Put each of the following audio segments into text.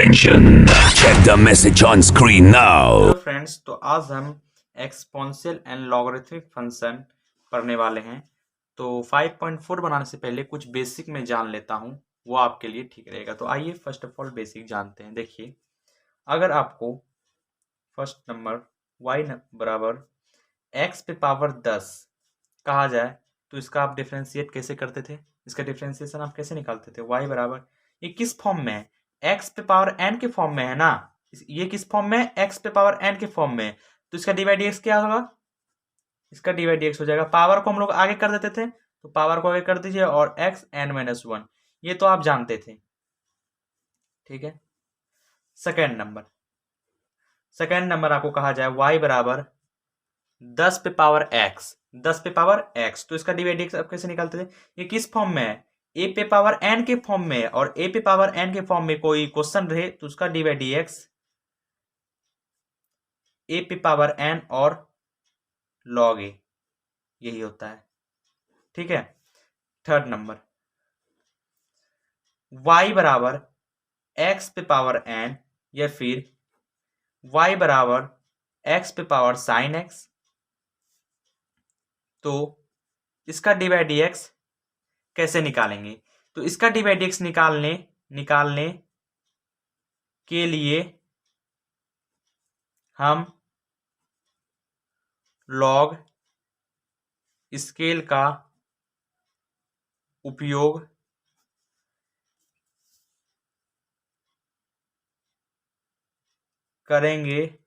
Attention! Check the message on screen now. Hello friends, तो आज हम एक्सपोनेंशियल एंड लॉगरिथमिक फंक्शन पढ़ने वाले हैं। तो 5.4 बनाने से पहले कुछ बेसिक में जान लेता हूं, वो आपके लिए ठीक रहेगा। तो आइए फर्स्ट ऑफ ऑल बेसिक जानते हैं। देखिए, अगर आपको फर्स्ट नंबर y बराबर x पे पावर 10 कहा जाए तो इसका आप डिफ्रेंशिएट कैसे करते थे? इसका डिफ्रेंशिएशन आप कैसे निकालते थे? y बराबर, ये किस फॉर्म में है? x पे पावर n के फॉर्म में है ना। ये किस फॉर्म में है? x पे पावर n के फॉर्म में है। तो इसका डी बाई डी एक्स क्या होगा? इसका डी बाई डी एक्स हो जाएगा। पावर को हम लोग आगे कर देते थे, तो पावर को आगे कर दीजिए और x n-1, ये तो आप जानते थे। ठीक है। सेकेंड नंबर आपको कहा जाए y बराबर 10 पे पावर x, तो इसका डी बाई डी एक्स आप कैसे निकालते थे? ये किस फॉर्म में है? a पे पावर n के फॉर्म में है, और a पे पावर n के फॉर्म में कोई क्वेश्चन रहे तो उसका D by d x a पे पावर n और log a, यही होता है। ठीक है। थर्ड नंबर y बराबर x पे पावर n, या फिर y बराबर x पे पावर साइन x, तो इसका डी बाई डी एक्स कैसे निकालेंगे? तो इसका डी बाई डी एक्स निकालने के लिए हम लॉग स्केल का उपयोग करेंगे,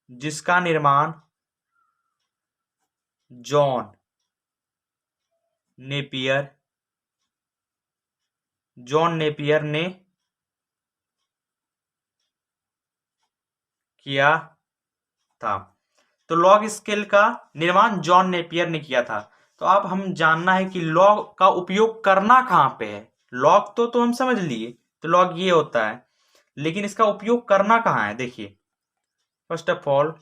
जिसका निर्माण जॉन नेपियर ने किया था। तो लॉग स्केल का निर्माण जॉन नेपियर ने किया था। तो अब हम जानना है कि लॉग का उपयोग करना कहां पे है। लॉग तो हम समझ लिए, तो लॉग ये होता है, लेकिन इसका उपयोग करना कहां है? देखिए, first of all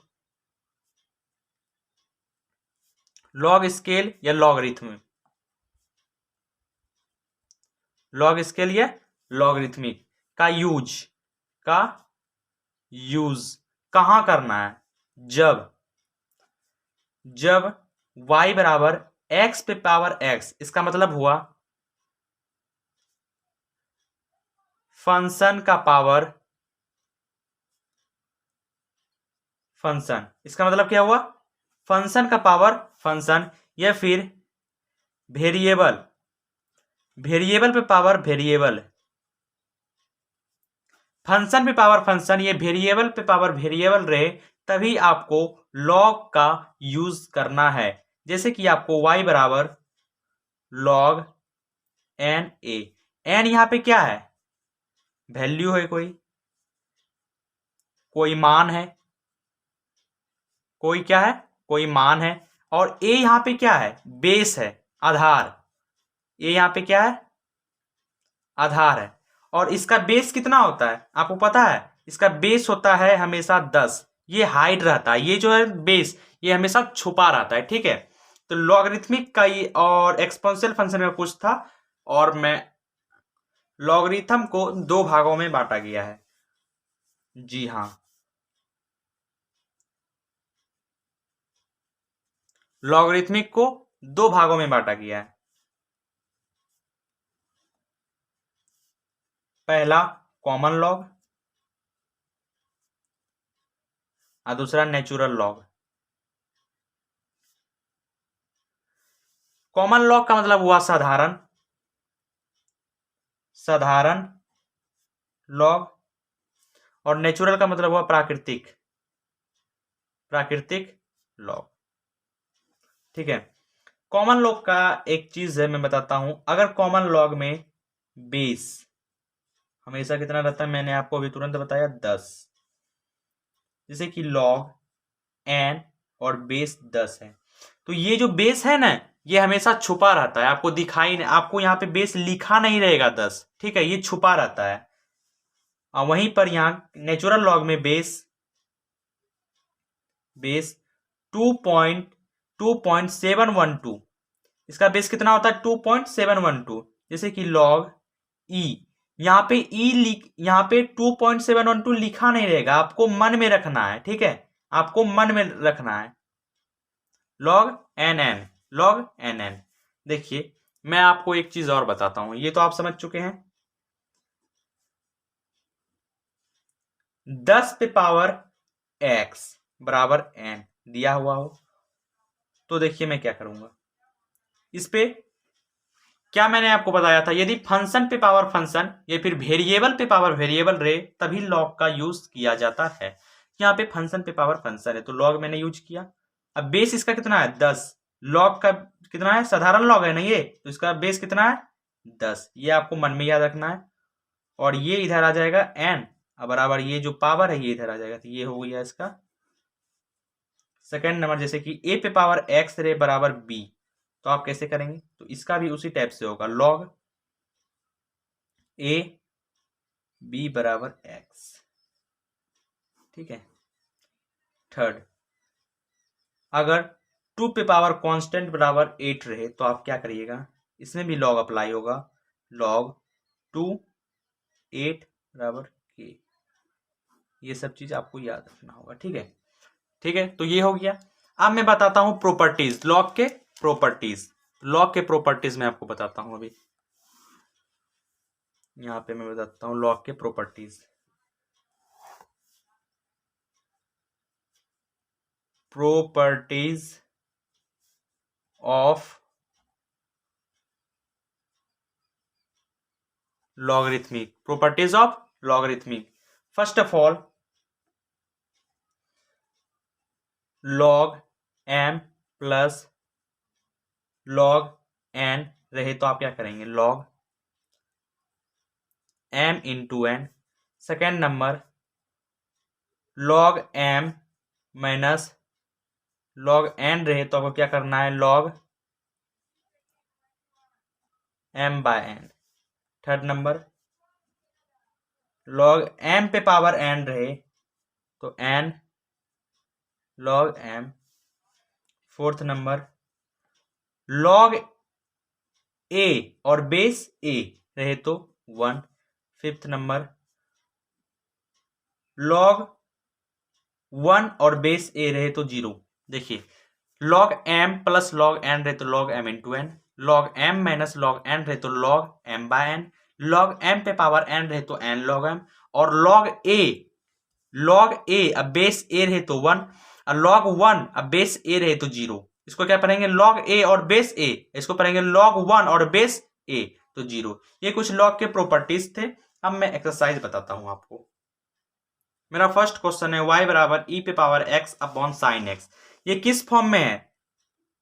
log scale या लॉगरिथमिक का यूज कहां करना है? जब y बराबर x पे पावर x, इसका मतलब हुआ फंक्शन का पावर फंक्शन, इसका मतलब क्या हुआ? फंक्शन का पावर फंक्शन, या फिर वेरिएबल पे पावर वेरिएबल, फंक्शन पे पावर फंक्शन, ये वेरिएबल पे पावर वेरिएबल रहे तभी आपको लॉग का यूज करना है। जैसे कि आपको y बराबर लॉग एन ए, एन यहां पे क्या है? वैल्यू है, कोई मान है, कोई मान है। और ए यहां पे क्या है? बेस है, आधार। ए यहां पे क्या है? आधार है। और इसका बेस कितना होता है आपको पता है? इसका बेस होता है हमेशा 10। ये हाइड रहता है, ये जो है बेस, ये हमेशा छुपा रहता है। ठीक है। तो लॉगरिथमिक का ये और एक्सपोनेंशियल फंक्शन में कुछ था, और मैं लॉगरिथम को 2 भागों में बांटा गया है। जी हाँ, लॉगरिथमिक को 2 भागों में बांटा गया है। पहला कॉमन लॉग और दूसरा नेचुरल लॉग। कॉमन लॉग का मतलब हुआ साधारण लॉग, और नेचुरल का मतलब हुआ प्राकृतिक लॉग। ठीक है। कॉमन लॉग का एक चीज है, मैं बताता हूं। अगर कॉमन लॉग में बेस हमेशा कितना रहता है? मैंने आपको अभी तुरंत बताया 10। जैसे कि लॉग n और बेस 10 है, तो ये जो बेस है ना, ये हमेशा छुपा रहता है, आपको दिखाई नहीं, आपको यहाँ पे बेस लिखा नहीं रहेगा 10। ठीक है, ये छुपा रहता है। और वहीं पर यहाँ नेचुरल लॉग में बेस 2.712, इसका बेस कितना होता है? 2.712। जैसे कि लॉग ई, यहाँ पे यहाँ पे 2.712 लिखा नहीं रहेगा, आपको मन में रखना है, ठीक है, आपको मन में रखना है। log nn, log nn। देखिए मैं आपको एक चीज और बताता हूं, ये तो आप समझ चुके हैं। 10 पे पावर x बराबर n दिया हुआ हो तो देखिए मैं क्या करूंगा, इस पे क्या मैंने आपको बताया था, यदि फंक्शन पे पावर फंक्शन या फिर वेरिएबल पे पावर वेरिएबल रहे तभी लॉग का यूज किया जाता है। यहाँ पे फंक्शन पे पावर फंक्शन है तो लॉग मैंने यूज किया। अब बेस इसका कितना है 10, लॉग का कितना है, साधारण लॉग है ना ये, तो इसका बेस कितना है 10, ये आपको मन में याद रखना है। और ये इधर आ जाएगा n बराबर ये जो पावर है ये इधर आ जाएगा, तो ये हो गया इसका सेकेंड नंबर। जैसे कि a पे पावर x रे बराबर b, तो आप कैसे करेंगे, तो इसका भी उसी टाइप से होगा, log a b बराबर x, ठीक है। थर्ड, अगर 2 पे पावर कांस्टेंट बराबर 8 रहे तो आप क्या करिएगा, इसमें भी log अप्लाई होगा, log 2 8 बराबर k, ये सब चीज आपको याद रखना होगा, ठीक है, ठीक है। तो ये हो गया। अब मैं बताता हूं प्रॉपर्टीज, लॉग के प्रॉपर्टीज, लॉग के प्रॉपर्टीज मैं आपको बताता हूं। अभी यहां पे मैं बताता हूं लॉग के properties. Properties of logarithmic, properties of logarithmic. First of all log m plus log n रहे तो आप क्या करेंगे, log m into n। Second number log m minus log n रहे तो आपको क्या करना है, log m by n। Third number log m पे पावर n रहे तो n log m। Fourth number log a और बेस a रहे तो 1। फिफ्थ नंबर log 1 और बेस a रहे तो 0। देखिए log m plus log n रहे तो log m into n, log m minus log n रहे तो log m by n, log m पे पावर n रहे तो n log m, और log a अब बेस a रहे तो 1 और log 1 अब बेस a रहे तो 0। इसको क्या पढ़ेंगे, log a और बेस a, इसको पढ़ेंगे log 1 और बेस a तो 0। ये कुछ log के प्रॉपर्टीज थे। अब मैं एक्सरसाइज बताता हूं आपको। मेरा फर्स्ट क्वेश्चन है y बराबर e पे power x upon sine x, ये किस फॉर्म में है,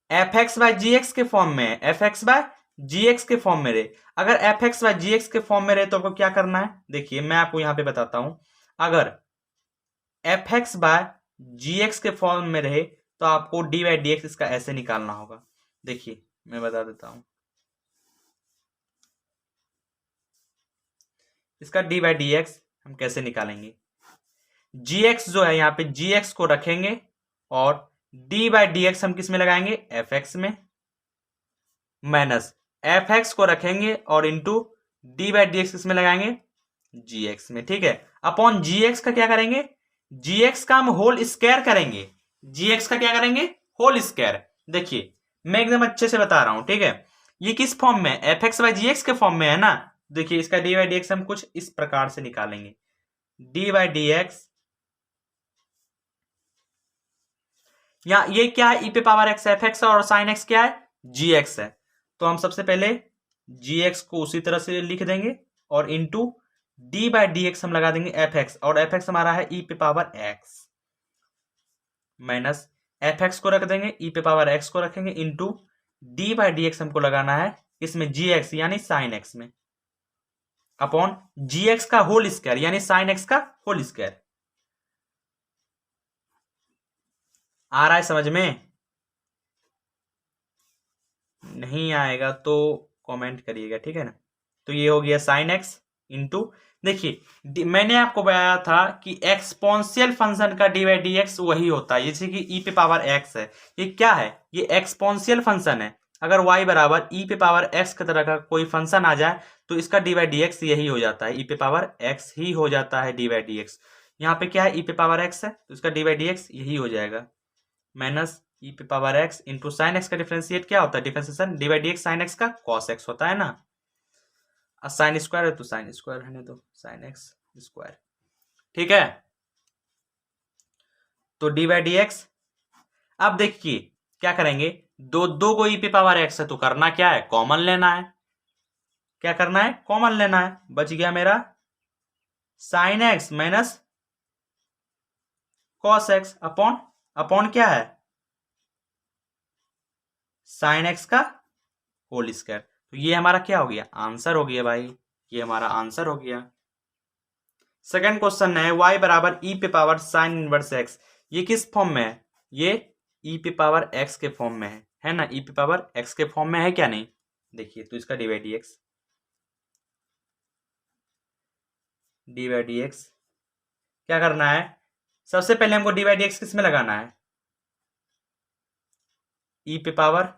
fx बाय gx के फॉर्म में है, fx बाय gx के फॉर्म में रहे। अगर fx बाय gx के फॉर्म में रहे तो आपको क्या करना है, देखिए मैं आपको यहां पे बताता हूं। अगर fx बाय gx के फॉर्म में रहे तो आपको डी बाई डी एक्स इसका ऐसे निकालना होगा। देखिए मैं बता देता हूं, इसका डी बाई डी एक्स हम कैसे निकालेंगे, gx जो है यहाँ पे gx को रखेंगे और डी बाई डी एक्स हम किस में लगाएंगे, fx में, माइनस fx को रखेंगे और into d by d x किस में लगाएंगे, gx में, ठीक है। अपॉन gx का क्या करेंगे, gx का हम होल स्क्वायर करेंगे, gx का क्या करेंगे, होल स्क्वायर। देखिए मैं एकदम अच्छे से बता रहा हूं, ठीक है। ये किस फॉर्म में, fx बाई gx के फॉर्म में है ना। देखिए इसका डी बाई डी एक्स हम कुछ इस प्रकार से निकालेंगे, डी बाई डी एक्स, या ये क्या है, e पे पावर x एफ एक्स और साइन x क्या है, gx है। तो हम सबसे पहले gx को उसी तरह से लिख देंगे और into d by d x हम लगा देंगे fx, और fx हमारा है e पे पावर x, माइनस fx को रख देंगे, e पे पावर x को रखेंगे, into d by d x हमको लगाना है इसमें gx यानी साइन x में, अपॉन gx का होल स्क्वायर यानी साइन x का होल स्क्वायर। आ रहा है समझ में, नहीं आएगा तो कमेंट करिएगा, ठीक है ना। तो ये हो गया साइन एक्स इंटू, देखिए मैंने आपको बताया था कि एक्सपोनेंशियल फंक्शन का डी बाई डी एक्स वही होता है, जैसे कि ई पे पावर एक्स है, ये क्या है, ये एक्सपोनेंशियल फंक्शन है। अगर y बराबर e पे पावर x की तरह का कोई फंक्शन आ जाए तो इसका डी बाई डी एक्स यही हो जाता है, e पे पावर x ही हो जाता है डी बाई डी एक्स। यहाँ पे क्या है, e पे पावर x है तो इसका डी बाई डी एक्स यही हो जाएगा, माइनस e पे power x into sine x का डिफरेंशिएट क्या होता है, differentiation D by d x sine x का कॉस एक्स होता है ना, साइन स्क्वायर है तो साइन स्क्वायर है, तो साइन एक्स स्क्वायर, ठीक है। तो डी बाई डी एक्स, अब देखिए क्या करेंगे, दो को ई पे पावर एक्स है तो करना क्या है, कॉमन लेना है। क्या करना है, कॉमन लेना है। बच गया मेरा sine x minus cos x upon, upon क्या है, साइन एक्स का होल स्क्वायर। तो ये हमारा क्या हो गया, आंसर हो गया भाई, ये हमारा आंसर हो गया। सेकंड क्वेश्चन है y बराबर ई पे पावर साइन इनवर्स एक्स, ये किस फॉर्म में है, ये ई पे पावर एक्स के फॉर्म में है ना, ई पे पावर एक्स के फॉर्म में है क्या, नहीं। देखिए तो इसका d by d x, D by d x क्या करना है, सबसे पहले हमको डी बाई डी एक्स किस में लगाना है, ई पे पावर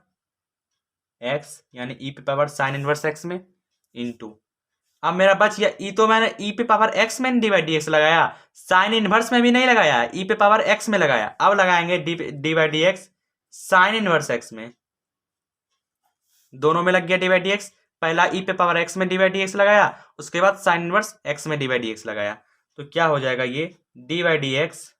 एक्स यानी ई पे पावर साइन इनवर्स एक्स में, इनटू, अब मेरा बच गया ई, तो मैंने ई पे पावर एक्स में डी बाई डी एक्स लगाया, साइन इनवर्स में भी नहीं लगाया, ई पे पावर एक्स में लगाया। अब लगाएंगे D by d x sine inverse x में, दोनों में लग गया डी बाई डी एक्स। पहला ई पे पावर एक्स में डी बाई डी एक्स लगाया, उसके बाद साइन इनवर्स एक्स में डी बाई डी एक्स लगाया, तो क्या हो जाएगा ये D by d x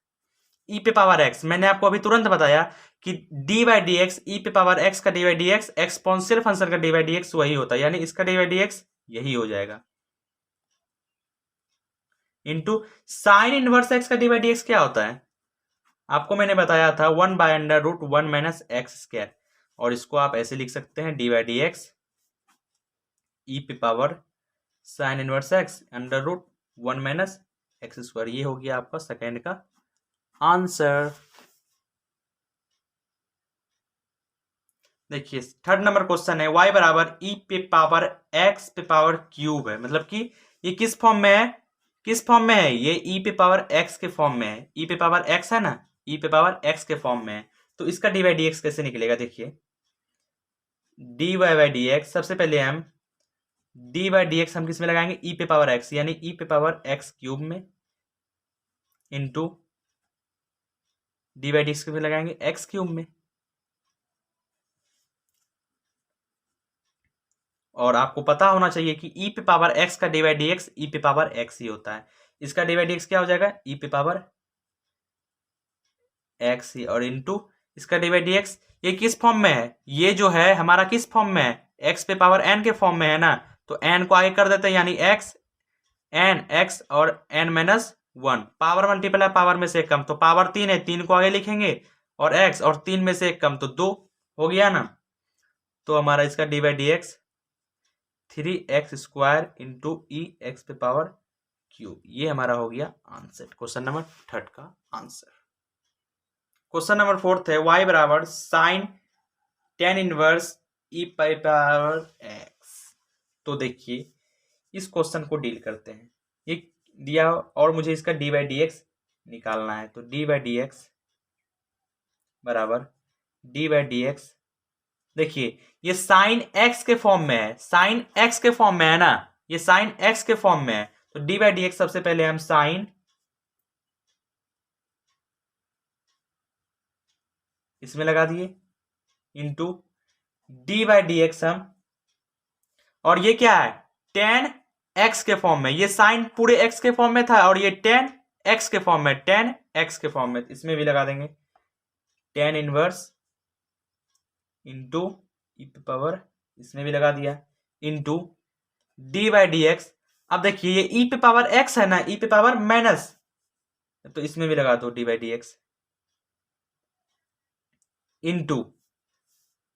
e पे पावर एक्स। मैंने आपको अभी तुरंत बताया कि D by d x e पे पावर एक्स का d by d x exponential function का डी बाई डी एक्स वही होता है, यानी इसका डी बाई डी एक्स यही हो जाएगा, इंटू साइन इनवर्स एक्स का डी बाई डी एक्स क्या होता है, आपको मैंने बताया था 1/√1 माइनस एक्स स्क्वायर, और इसको आप ऐसे लिख सकते हैं D by d x e पे power sine inverse x √1 minus x square. ये हो गया आपका सेकेंड का आंसर। देखिए थर्ड नंबर क्वेश्चन है y बराबर ई पे पावर एक्स पे पावर क्यूब है, मतलब कि ये किस फॉर्म में है, किस फॉर्म में है, ये ई पे पावर एक्स के फॉर्म में है, ई पे पावर एक्स है ना, ई पे पावर एक्स के फॉर्म में है, तो इसका डी बाई डी एक्स कैसे निकलेगा, देखिए d y by d x, सबसे पहले हम डी बाई डी एक्स हम किस में लगाएंगे, ई पे पावर एक्स यानी ई पे पावर एक्स क्यूब में, into d by d x में लगाएंगे एक्स क्यूब में, और आपको पता होना चाहिए कि ई पे पावर एक्स का d by d x e पे पावर एक्स ही होता है, इसका डी बाई डी एक्स क्या हो जाएगा, ई पे पावर एक्स ही, और इंटू इसका डी बाई डी एक्स ये किस फॉर्म में है, ये जो है हमारा किस फॉर्म में है, एक्स पे पावर एन के फॉर्म में है ना, तो एन को आगे कर देते हैं यानी एक्स एन एक्स और n minus one, power multiply power में से एक कम, तो पावर 3 है, 3 को आगे लिखेंगे, और एक्स और 3 में से एक कम तो 2 हो गया ना, तो हमारा इसका d by d x 3x square into e x पे पावर क्यूब, ये हमारा हो गया आंसर, क्वेश्चन नंबर थर्ड का आंसर। क्वेश्चन नंबर फोर्थ है y बराबर साइन टेन इनवर्स ई पे पावर एक्स। तो देखिए इस क्वेश्चन को डील करते हैं, ये दिया और मुझे इसका डी बाई डी एक्स निकालना है, तो डी बाई डी एक्स बराबर डी बाई डी एक्स, देखिए ये साइन एक्स के फॉर्म में है, साइन एक्स के फॉर्म में है ना, ये साइन एक्स के फॉर्म में है, तो डी बाई डी एक्स सबसे पहले हम साइन इसमें लगा दिए, into d by d x हम, और ये क्या है टेन एक्स के फॉर्म में, ये साइन पूरे एक्स के फॉर्म में था और ये टेन एक्स के फॉर्म में, टेन एक्स के फॉर्म में, इसमें भी लगा देंगे टेन इनवर्स इंटू ई पे पावर, इसमें भी लगा दिया, into d by d x. अब देखिए ये ई पे पावर एक्स है ना, ई पे पावर माइनस, तो इसमें भी लगा दो D by d x, into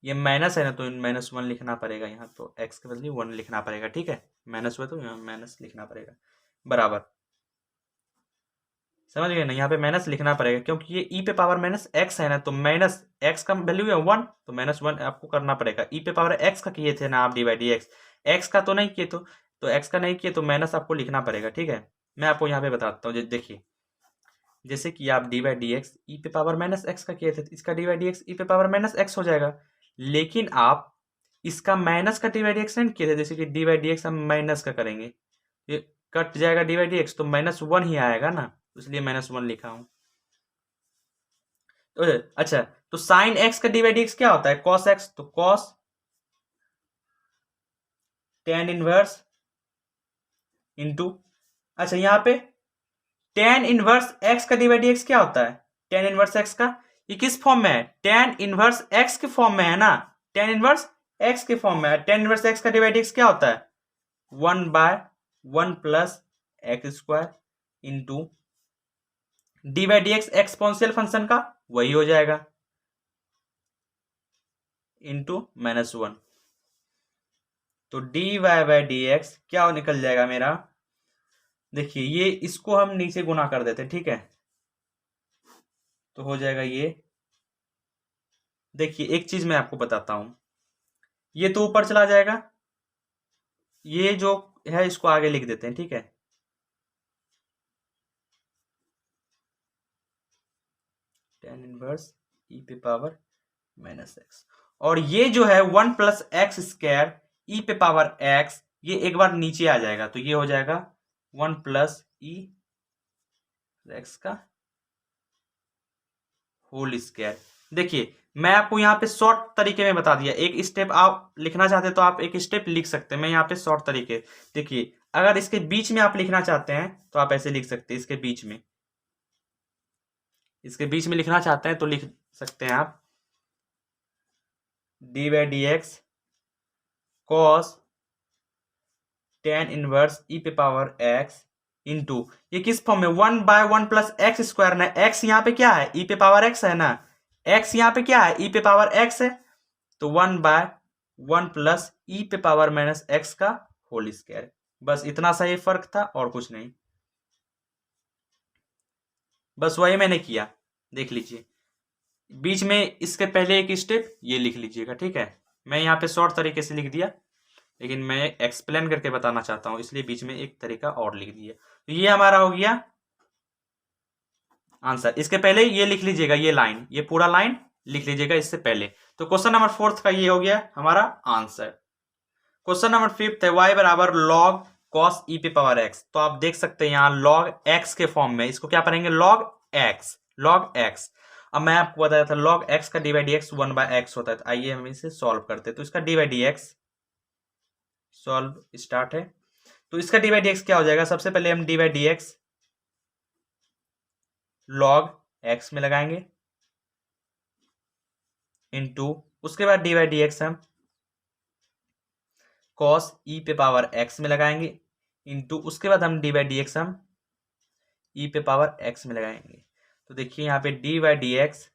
ये माइनस है ना तो -1 लिखना पड़ेगा यहाँ, तो एक्स के बदले 1 लिखना पड़ेगा, ठीक है, माइनस हुआ तो यहाँ माइनस लिखना पड़ेगा, बराबर, समझ गए ना, यहाँ पे माइनस लिखना पड़ेगा क्योंकि ये ई पे पावर माइनस एक्स है ना, तो माइनस एक्स का वैल्यू है 1, तो -1 आपको करना पड़ेगा। ई पे पावर एक्स का किए थे ना आप D by d x, x का तो नहीं किए, तो एक्स का नहीं किए तो माइनस आपको लिखना पड़ेगा, ठीक है। मैं आपको यहाँ पे बताता हूँ, देखिए जैसे कि आप D by d x e पे पावर माइनस एक्स का किए थे, इसका d by d x e पे पावर माइनस एक्स हो जाएगा, लेकिन आप इसका माइनस का डी बाई डी एक्स नहीं किए थे, जैसे कि डी बाई डी एक्स हम माइनस का करेंगे, ये कट जाएगा डी बाई डी एक्स, तो माइनस वन ही आएगा ना, इसलिए माइनस वन लिखा हूं। तो अच्छा, तो साइन एक्स का डी बाई डी एक्स क्या होता है, कॉस एक्स, तो कॉस टेन इनवर्स इंटू, अच्छा यहाँ पे टेन इनवर्स एक्स का डी बाई डी एक्स क्या होता है, टेन इनवर्स एक्स का, ये किस फॉर्म में है, टेन इनवर्स एक्स के फॉर्म में है ना, टेन इनवर्स एक्स के फॉर्म में है। टेन इनवर्स एक्स का डी बाई डी एक्स क्या होता है, one by one plus x square into d by d x exponential function का वही हो जाएगा, इंटू माइनस वन। तो d y by d x क्या निकल जाएगा मेरा, देखिए ये इसको हम नीचे गुना कर देते, ठीक है, तो हो जाएगा ये। देखिए एक चीज मैं आपको बताता हूं, ये तो ऊपर चला जाएगा, ये जो है इसको आगे लिख देते हैं, ठीक है, टेन इनवर्स ई पे पावर माइनस एक्स, और ये जो है वन प्लस एक्स स्क्वायर ई पे पावर एक्स, ये एक बार नीचे आ जाएगा, तो ये हो जाएगा वन प्लस ई एक्स का होल स्क्वायर। देखिए मैं आपको यहाँ पे शॉर्ट तरीके में बता दिया, एक स्टेप आप लिखना चाहते तो आप एक स्टेप लिख सकते हैं, मैं यहाँ पे शॉर्ट तरीके, देखिए अगर इसके बीच में आप लिखना चाहते हैं तो आप ऐसे लिख सकते हैं, इसके बीच में, इसके बीच में लिखना चाहते हैं तो लिख सकते हैं आप D by d x cos tan inverse ई पे पावर एक्स इंटू, ये किस फॉर्म में, one by one plus x square ना, एक्स यहाँ पे क्या है, ई पे पावर एक्स है ना, एक्स यहाँ पे क्या है, ई पे पावर एक्स है, तो one by one plus e पे पावर माइनस एक्स का होल स्क्वायर, बस इतना सा ये फर्क था और कुछ नहीं, बस वही मैंने किया, देख लीजिए बीच में इसके पहले एक स्टेप ये लिख लीजिएगा, ठीक है, मैं यहाँ पे शॉर्ट तरीके से लिख दिया, लेकिन मैं एक्सप्लेन करके बताना चाहता हूं, इसलिए बीच में एक तरीका और लिख दिया, तो ये हमारा हो गया आंसर। इसके पहले ये लिख लीजिएगा, ये लाइन, ये पूरा लाइन लिख लीजिएगा इससे पहले। तो क्वेश्चन नंबर फोर्थ का ये हो गया हमारा आंसर। क्वेश्चन नंबर फिफ्थ है y बराबर लॉग कॉस ई पे पावर एक्स, तो आप देख सकते हैं यहाँ लॉग एक्स के फॉर्म में, इसको क्या पढ़ेंगे, लॉग एक्स, लॉग एक्स। अब मैं आपको बताया था लॉग एक्स का d by d x one by x होता है, तो आइए हम इसे सॉल्व करते हैं। तो इसका d by d x solve start है, तो इसका डी बाई डी एक्स क्या हो जाएगा, सबसे पहले हम D by d x log x में लगाएंगे इनटू, उसके बाद डी बाई डी एक्स हम कॉस ई पे पावर एक्स में लगाएंगे इनटू, उसके बाद हम डी बाई डी एक्स हम ई पे पावर एक्स में लगाएंगे। तो देखिए यहाँ पे D by d x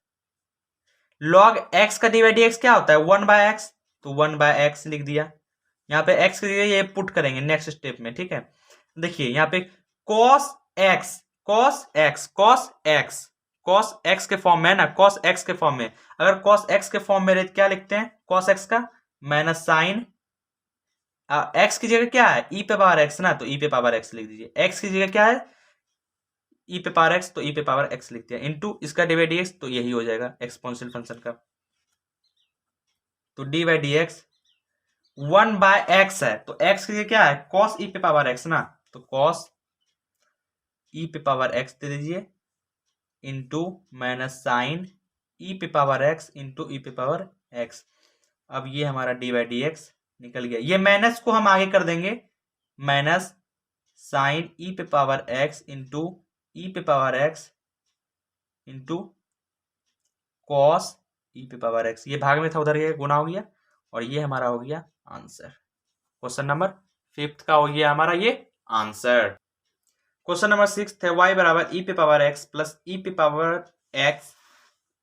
log x का डी बाई डी एक्स क्या होता है, वन बाय एक्स, तो वन बाय एक्स लिख दिया, यहाँ पे एक्स के जगह ये पुट करेंगे नेक्स्ट स्टेप में, ठीक है। देखिए यहाँ पे cos x, cos x, cos x, cos x के फॉर्म में है ना, कॉस एक्स के फॉर्म में, अगर कॉस एक्स के फॉर्म में क्या लिखते हैं, कॉस एक्स का माइनस साइन एक्स की जगह क्या है, ई पे पावर एक्स ना, तो ई पे पावर एक्स लिख दीजिए, एक्स की जगह क्या है, ई पे पावर एक्स, तो ई पे पावर एक्स लिख दिया इनटू इसका डी बाई डी एक्स, तो यही हो जाएगा एक्सपोनेंशियल फंक्शन का। तो D by d x one by x है, तो एक्स की जगह क्या है, कॉस ई पे पावर एक्स ना, तो कॉस ई पे पावर एक्स दे दीजिए इनटू माइनस साइन ई पे पावर एक्स इंटू ई पे पावर एक्स। अब ये हमारा डी बाई डी एक्स निकल गया, ये माइनस को हम आगे कर देंगे, माइनस साइन ई पे पावर एक्स इंटू ई पे पावर एक्स इंटू कॉस ई पे पावर एक्स, ये भाग में था उधर ये गुना हो गया, और ये हमारा हो गया आंसर। क्वेश्चन नंबर फिफ्थ का हो गया हमारा ये आंसर। क्वेश्चन नंबर सिक्स है y बराबर ई पे पावर एक्स प्लस ई पे power x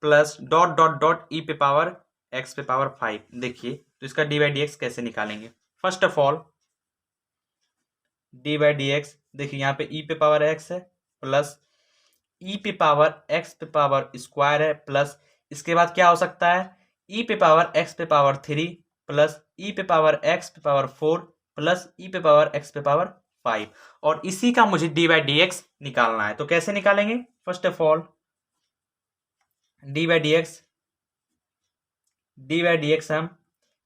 plus dot dot dot E पे पावर एक्स पे पावर 5। देखिए तो इसका डी बाई डी एक्स कैसे निकालेंगे, first of all D by d x, देखिए यहाँ पे ई पे पावर एक्स है प्लस ई पे पावर एक्स पे पावर स्क्वायर है, प्लस इसके बाद क्या हो सकता है, ई पे पावर एक्स पे पावर 3 प्लस ई पे पावर एक्स पे पावर 4 प्लस ई पे पावर एक्स पे पावर 5, और इसी का मुझे डी बाई डी एक्स निकालना है। तो कैसे निकालेंगे, first of all D by d x हम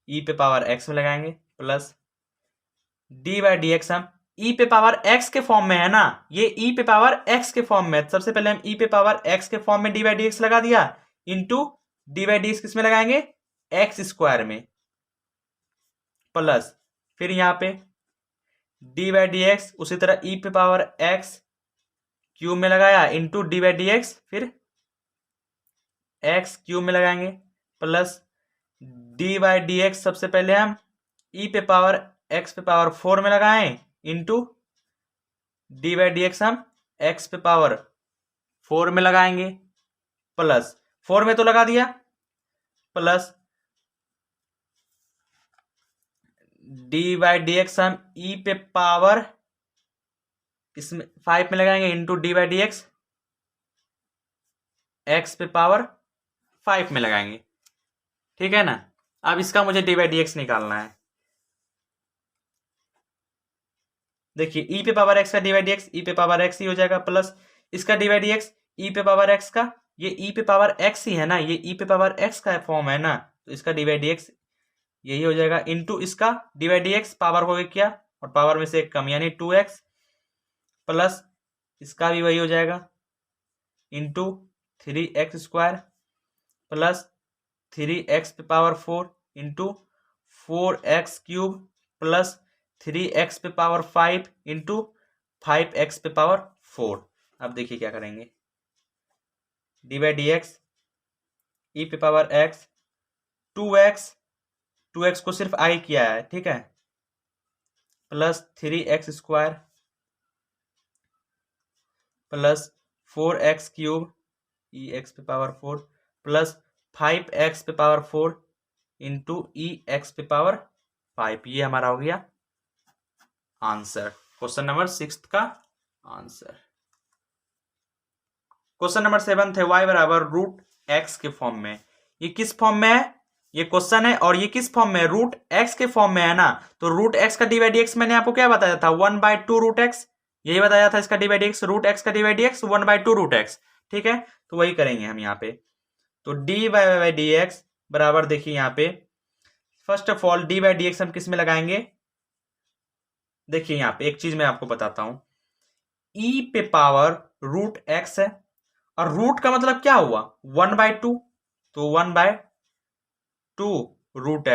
ई पे पावर एक्स में लगाएंगे plus D by d x हम ई पे पावर एक्स के फॉर्म में है ना, ये ई पे पावर एक्स के फॉर्म में, सबसे पहले हम ई पे पावर एक्स के फॉर्म में डी बाई डी एक्स लगा दिया, into d by d x किस में लगाएंगे, एक्स स्क्वायर में, प्लस फिर यहां पे डी बाई डी एक्स उसी तरह ई पे पावर एक्स क्यूब में लगाया, into d by d x फिर एक्स क्यूब में लगाएंगे, plus D by d x सबसे पहले हम ई पे पावर एक्स पे पावर 4 में लगाएं, into d by d x हम एक्स पे पावर 4 में लगाएंगे, प्लस 4 में तो लगा दिया, plus D by d x हम ई पे पावर इसमें 5 में लगाएंगे, into d by d x x पे पावर 5 में लगाएंगे, ठीक है ना। अब इसका मुझे डी बाई डी एक्स निकालना है। देखिए ई पे पावर एक्स का d by d x e पे पावर एक्स ही हो जाएगा, प्लस इसका d by d x e पे पावर एक्स का, ये ई पे पावर एक्स ही है ना, ये ई पे पावर एक्स का फॉर्म है ना, तो इसका डी बाई डी एक्स यही हो जाएगा, इंटू इसका d by d x power हो गया क्या, और पावर में से एक कम यानी 2x, प्लस इसका भी वही हो जाएगा, into 3x square plus 3x पे power 4 into 4x cube plus 3x पे पावर 5 इंटू 5x पे पावर 4। अब देखिए क्या करेंगे, D by d x e पे पावर x 2x को सिर्फ आई किया है, ठीक है, plus 3x square plus 4x cube e x पे पावर 4 प्लस 5x पे पावर 4 इंटू ई एक्स पे पावर 5। ये हमारा हो गया आंसर, क्वेश्चन नंबर 6 का आंसर। क्वेश्चन नंबर 7 है y बराबर रूट एक्स के फॉर्म में। ये किस फॉर्म में है, ये क्वेश्चन है, और ये किस फॉर्म में है, रूट एक्स के फॉर्म में है ना। तो रूट एक्स का डी बाई डी एक्स मैंने आपको क्या बताया था, 1/2 रूट एक्स, यही बताया था इसका d by d x, root x का d by d x 1/2 root x, ठीक है। तो वही करेंगे हम यहाँ पे, तो डी बाई डी एक्स बराबर, देखिए यहाँ पे first of all D by d x हम किस में लगाएंगे, देखिए यहाँ पे एक चीज मैं आपको बताता हूं, ई पे पावर रूट एक्स है, और रूट का मतलब क्या हुआ 1/2, तो 1/2 रूट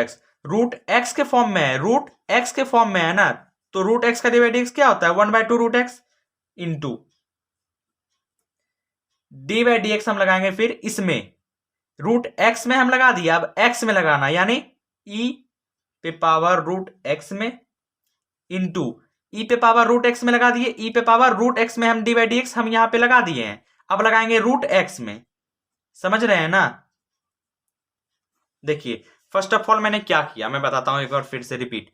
एक्स के फॉर्म में है, रूट एक्स के फॉर्म में है ना, तो रूट एक्स का डी बाई डी एक्स क्या होता है 1/2 root x into d by d x हम लगाएंगे फिर इसमें, रूट एक्स में हम लगा दिया, अब एक्स में लगाना, यानी ई पे पावर रूट एक्स में इंटू ई पे पावर रूट एक्स में लगा दिए, ई पे पावर रूट एक्स में हम डी बाई डी एक्स हम यहां पे लगा दिए हैं, अब लगाएंगे रूट एक्स में, समझ रहे हैं ना। देखिए फर्स्ट ऑफ ऑल मैंने क्या किया मैं बताता हूं एक बार फिर से रिपीट,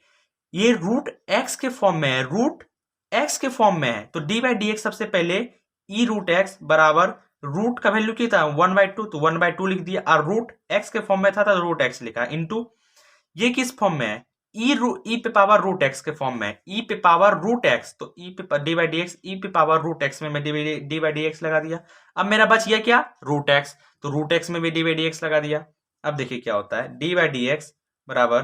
ये रूट एक्स के फॉर्म में है, रूट एक्स के फॉर्म में है, तो डी बाई डी एक्स सबसे पहले ई रूट एक्स बराबर रूट का वैल्यू क्या था 1/2, तो 1/2 लिख दिया, और रूट एक्स के फॉर्म में था तो रूट एक्स लिखा, इंटू ये किस फॉर्म में है, ई पे पावर रूट एक्स के फॉर्म में, ई पे पावर रूट एक्स, तो ई पे D by d x e पे पावर रूट एक्स में मैं डी बाई डी एक्स लगा दिया। अब मेरा बच गया क्या रूट एक्स, तो रूट एक्स में भी डी बाई डी एक्स लगा दिया। अब देखिए क्या होता है, डी बाई डी एक्स बराबर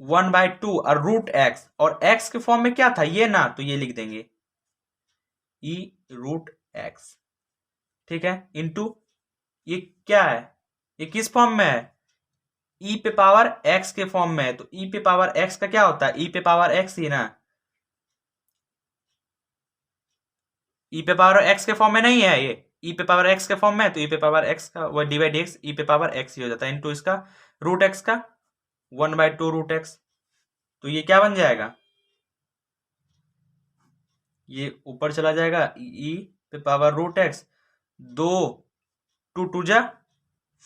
1/2 और रूट एक्स, और एक्स के फॉर्म में क्या था ये ना, तो ये लिख देंगे ई रूट एक्स, ठीक है, इंटू ये क्या है, ये किस फॉर्म में है, ई पे पावर एक्स के फॉर्म में है, तो ई पे पावर एक्स का क्या होता है, ई पे पावर एक्स ही ना, ई पे पावर एक्स के फॉर्म में नहीं है, ये ई पे पावर एक्स के फॉर्म में है, तो ई पे पावर एक्स का वो D by d x e पे पावर एक्स ही हो जाता है, इंटू इसका रूट एक्स का 1/2 रूट एक्स, तो ये क्या बन जाएगा, ये ऊपर चला जाएगा, ई पे पावर रूट एक्स, 2 2 जा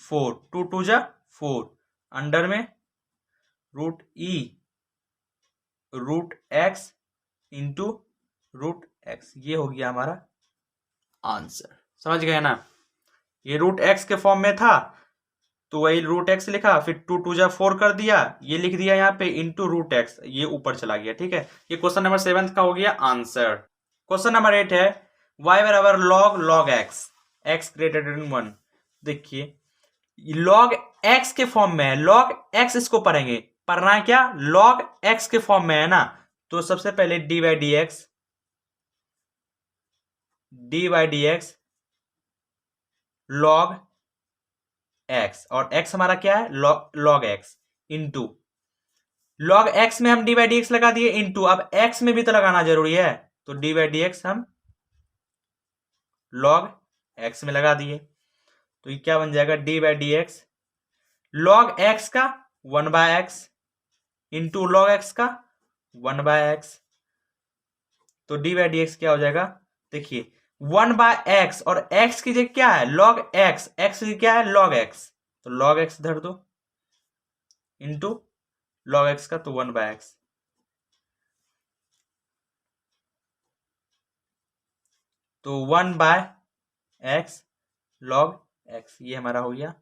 4 2 जा 4 अंडर में root e root x into root x, ये हो गया हमारा आंसर, समझ गए ना। ये रूट एक्स के फॉर्म में था तो वही रूट एक्स लिखा, फिर 2 जा 4 कर दिया, ये लिख दिया यहाँ पे इंटू रूट एक्स, ये ऊपर चला गया, ठीक है। ये क्वेश्चन नंबर 7 का हो गया आंसर। क्वेश्चन नंबर 8 है y बराबर log x, x greater than 1। देखिए लॉग एक्स के फॉर्म में है, लॉग एक्स इसको पढ़ेंगे, पढ़ना है क्या, लॉग एक्स के फॉर्म में है ना। तो सबसे पहले D by d x, D by d x log x, और एक्स हमारा क्या है, log x into log x में हम डी बाई डी एक्स लगा दिए इंटू, अब एक्स में भी तो लगाना जरूरी है, तो डी बाई डी एक्स हम लॉग एक्स में लगा दिए। तो ये क्या बन जाएगा, D by d x log x का 1/x इंटू लॉग एक्स का 1/x। तो डी बाई डी एक्स क्या हो जाएगा, देखिए 1/x और x की जगह क्या है, लॉग एक्स, एक्स की क्या है, लॉग एक्स, तो लॉग एक्स धर दो इंटू लॉग एक्स का तो 1/x। तो 1/x log x, ये हमारा हो गया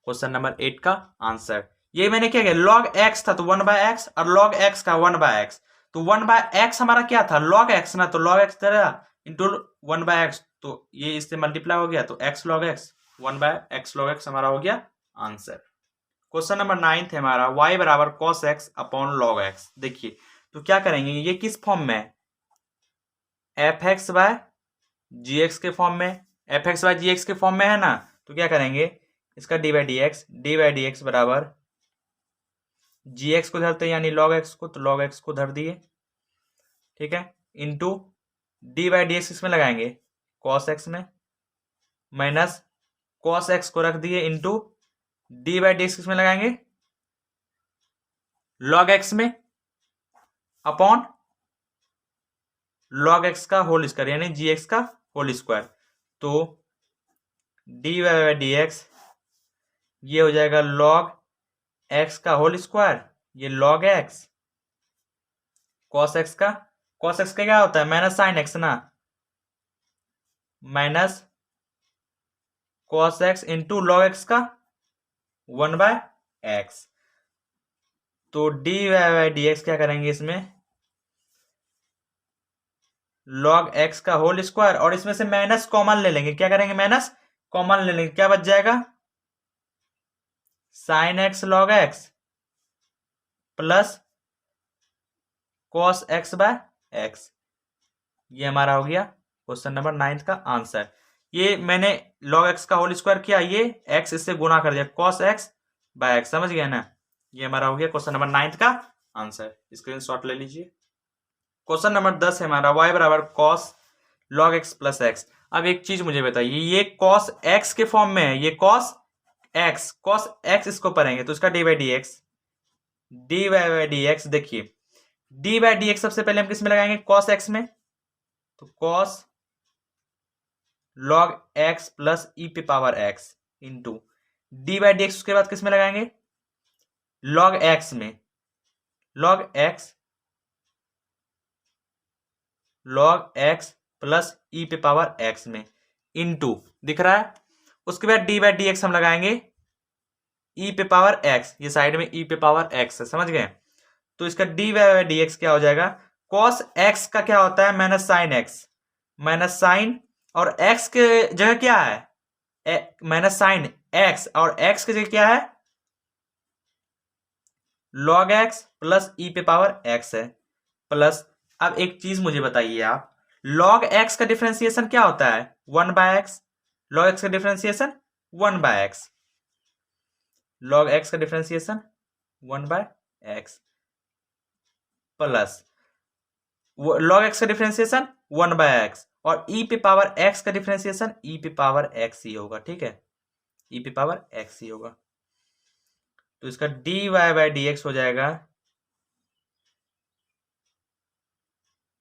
क्वेश्चन नंबर 8 का आंसर। ये मैंने क्या किया, log x था तो 1/x और log x का 1/x, तो 1/x हमारा क्या था, log x ना, तो log x तेरा इंटू 1/x, तो ये इससे मल्टीप्लाई हो गया, तो x log x 1/x log x हमारा हो गया आंसर। क्वेश्चन नंबर 9 है हमारा, y बराबर cos x upon log x। देखिए तो क्या करेंगे, ये किस फॉर्म में है, fx बाय gx के फॉर्म में, fx बाय gx के फॉर्म में है ना। तो क्या करेंगे, इसका डी बाई डी एक्स बराबर gx को धरते हैं यानी log x को, तो log x को धर दिए, ठीक है, into d by d x इसमें लगाएंगे cos x में, माइनस cos x को रख दिए into d by d x इसमें लगाएंगे log x में अपॉन log x का होल स्क्वायर यानी gx का होल स्क्वायर। तो डी बाई डी एक्स ये हो जाएगा log x का होल स्क्वायर, ये log x, cos x का क्या होता है, माइनस साइन x ना, minus cos x into log x का 1/x। तो डी बाई डी एक्स क्या करेंगे, इसमें log x का होल स्क्वायर और इसमें से माइनस कॉमन ले लेंगे, क्या करेंगे, माइनस कॉमन ले लेंगे, क्या बच जाएगा, sine x log x plus cos x/x। ये हमारा हो गया क्वेश्चन नंबर 9 का आंसर। ये मैंने log x का होल स्क्वायर किया, ये x इससे गुना कर दिया, cos x/x, समझ गया ना। ये हमारा हो गया क्वेश्चन नंबर 9 का आंसर, स्क्रीनशॉट ले लीजिए। क्वेश्चन नंबर 10 है हमारा, y बराबर cos log x plus x। अब एक चीज मुझे बताइए, ये cos x के फॉर्म में है, ये cos x इसको पढ़ेंगे तो इसका डी बाई डी एक्स, देखिए डी बाई डी एक्स सबसे पहले हम किस में लगाएंगे, cos x में, तो cos log x plus e पे power x into d by d x, उसके बाद किस में लगाएंगे, log x में, log x प्लस ई पे पावर x में इंटू, दिख रहा है, उसके बाद डी बाई डी एक्स हम लगाएंगे ई पे पावर x, ये साइड में ई पे पावर x है, समझ गए। तो इसका डी बाई डी एक्स क्या हो जाएगा, cos x का क्या होता है, minus sine x, minus sine और x के जगह क्या है, माइनस साइन x और x की जगह क्या है, log x प्लस ई पे पावर x है, प्लस अब एक चीज मुझे बताइए आप, log x का डिफरेंशिएशन क्या होता है, 1/x, log x का डिफरेंशिएशन 1/x, log x का differentiation 1/x plus log x का डिफरेंशिएशन 1/x और e पे पावर x का डिफरेंशिएशन e पे पावर x ही होगा, ठीक है, e पे पावर x ही होगा। तो इसका d y by d x हो जाएगा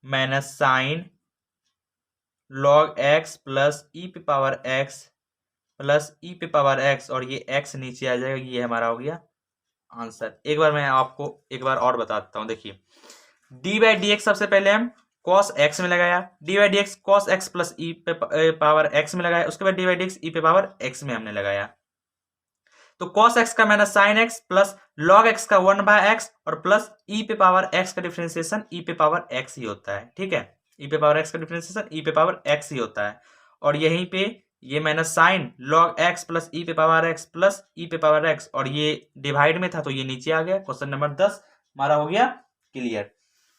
minus sine log x plus e पे पावर x प्लस ई पे पावर x और ये x नीचे आ जाएगा, ये हमारा हो गया आंसर। एक बार मैं आपको एक बार और बताता हूं, देखिए डी बाई डी एक्स सबसे पहले हम cos x में लगाया, d by d x cos x plus e पे पावर x में लगाया, उसके बाद d by d x e पे पावर x में हमने लगाया, तो cos x का minus sine x plus log x का 1/x और प्लस e पे पावर x का डिफरेंशिएशन e पे पावर x ही होता है, ठीक है, e पे पावर x का डिफरेंशिएशन e पे पावर x ही होता है। और यहीं पे ये minus sine log x plus e पे पावर एक्स प्लस ई पे पावर एक्स, और ये डिवाइड में था तो ये नीचे आ गया। क्वेश्चन नंबर 10 हमारा हो गया क्लियर।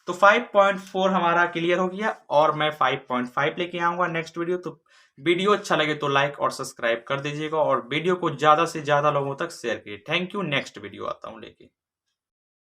तो 5.4 हमारा क्लियर हो गया, और मैं 5.5 लेके आऊंगा नेक्स्ट वीडियो। तो वीडियो अच्छा लगे तो लाइक और सब्सक्राइब कर दीजिएगा, और वीडियो को ज्यादा से ज्यादा लोगों तक शेयर कीजिए। Thank you. नेक्स्ट वीडियो आता हूँ लेके।